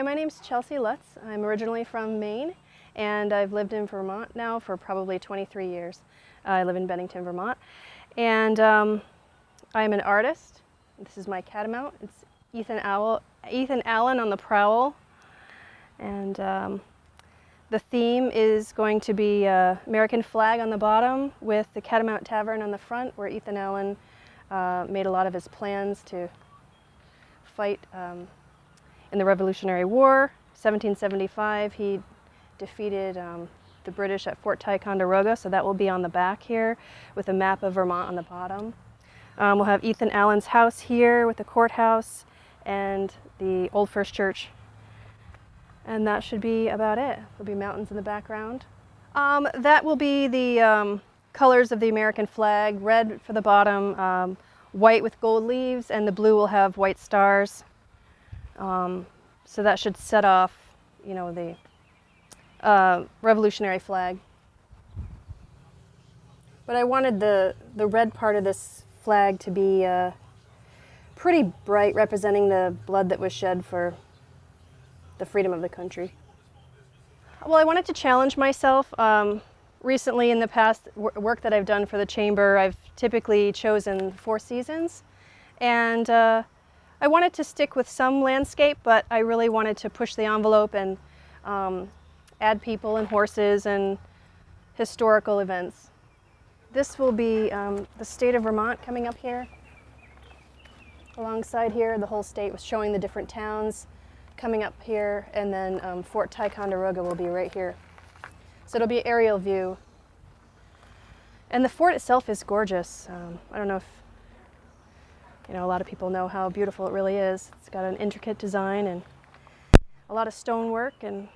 Hi, my name's Chelsea Lutz. I'm originally from Maine, and I've lived in Vermont now for probably 23 years. I live in Bennington, Vermont, and I'm an artist. This is my catamount. It's Ethan Allen on the prowl, and the theme is going to be American flag on the bottom with the Catamount Tavern on the front, where Ethan Allen made a lot of his plans to fight in the Revolutionary War. 1775, he defeated the British at Fort Ticonderoga, so that will be on the back here with a map of Vermont on the bottom. We'll have Ethan Allen's house here with the courthouse and the Old First Church. And that should be about it. There'll be mountains in the background. That will be the colors of the American flag: red for the bottom, white with gold leaves, and the blue will have white stars. So that should set off, you know, the revolutionary flag. But I wanted the red part of this flag to be pretty bright, representing the blood that was shed for the freedom of the country. Well, I wanted to challenge myself. Recently, in the past work that I've done for the chamber, I've typically chosen 4 seasons, and I wanted to stick with some landscape, but I really wanted to push the envelope and add people and horses and historical events. This will be the state of Vermont coming up here. Alongside here, the whole state was showing the different towns coming up here, and then Fort Ticonderoga will be right here. So it'll be an aerial view. And the fort itself is gorgeous. I don't know if a lot of people know how beautiful it really is. It's got an intricate design and a lot of stonework, and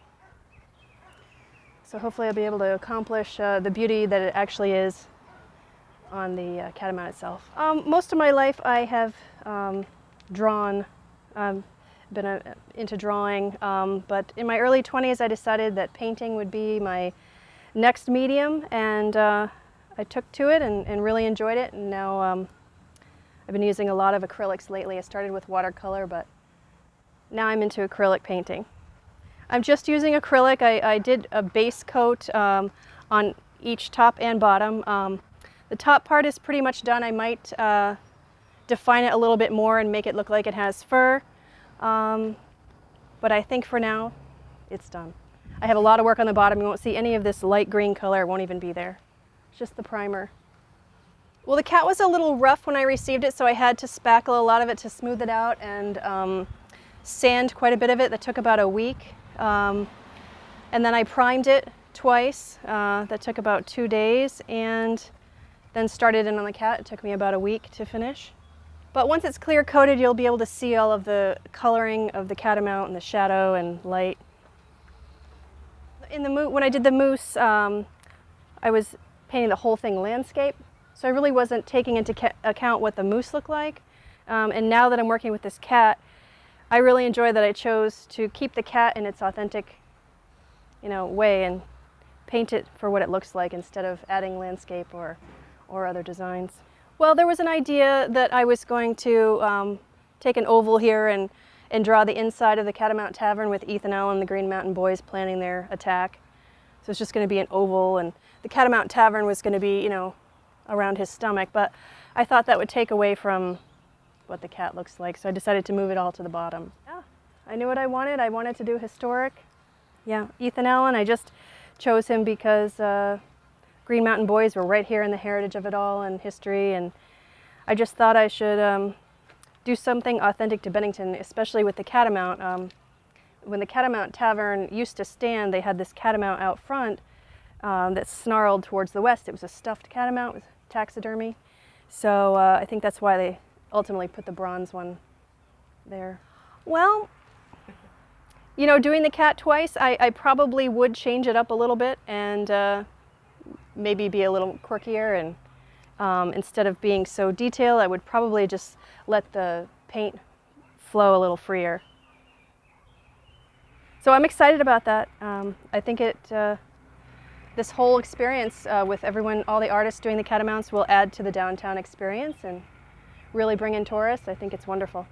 so hopefully I'll be able to accomplish the beauty that it actually is on the catamount itself. Most of my life I have drawn, been into drawing, but in my early 20s I decided that painting would be my next medium, and I took to it and really enjoyed it, and now I've been using a lot of acrylics lately. I started with watercolor, but now I'm into acrylic painting. I'm just using acrylic. I did a base coat on each top and bottom. The top part is pretty much done. I might define it a little bit more and make it look like it has fur, but I think for now it's done. I have a lot of work on the bottom. You won't see any of this light green color. It won't even be there. It's just the primer. Well, the cat was a little rough when I received it, so I had to spackle a lot of it to smooth it out and sand quite a bit of it. That took about a week. And then I primed it twice. That took about 2 days, and then started in on the cat. It took me about a week to finish. But once it's clear coated, you'll be able to see all of the coloring of the catamount and the shadow and light. When I did the moose, I was painting the whole thing landscape. So I really wasn't taking into account what the moose looked like. And now that I'm working with this cat, I really enjoy that I chose to keep the cat in its authentic, way and paint it for what it looks like instead of adding landscape or other designs. Well, there was an idea that I was going to take an oval here and draw the inside of the Catamount Tavern with Ethan Allen and the Green Mountain Boys planning their attack. So it's just going to be an oval, and the Catamount Tavern was going to be, around his stomach, but I thought that would take away from what the cat looks like, so I decided to move it all to the bottom. Yeah, I knew what I wanted. I wanted to do historic. Yeah, Ethan Allen, I just chose him because Green Mountain Boys were right here in the heritage of it all and history, and I just thought I should do something authentic to Bennington, especially with the catamount. When the Catamount Tavern used to stand, they had this catamount out front that snarled towards the west. It was a stuffed catamount with taxidermy. So I think that's why they ultimately put the bronze one there. Well, doing the cat twice, I probably would change it up a little bit and maybe be a little quirkier, and instead of being so detailed, I would probably just let the paint flow a little freer. So I'm excited about that. I think this whole experience with everyone, all the artists doing the catamounts, will add to the downtown experience and really bring in tourists. I think it's wonderful.